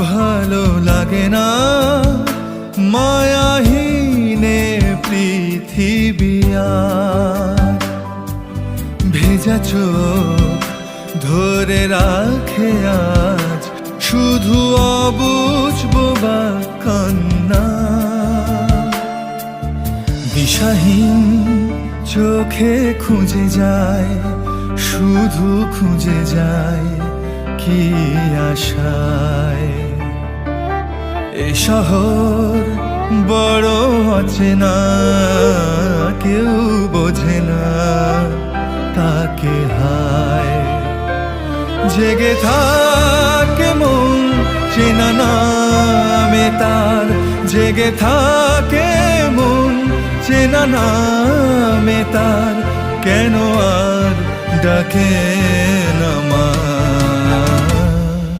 ভালো লাগে না মায়াহীনে পৃথিবী আর। ভেজা চোখ ধরে রাখে আজ শুধু অবুঝ বোবা কান্না। দিশাহীন চোখে খুঁজে যায়, শুধু খুঁজে যায় কি আশায়। এ শহর বড় অচেনা, কেউ বোঝে না তাকে হায়। জেগে থাকে মন চেনা নামে তার, জেগে থাকে মন চেনা নামে তার, কেন আর ডাকে না মা।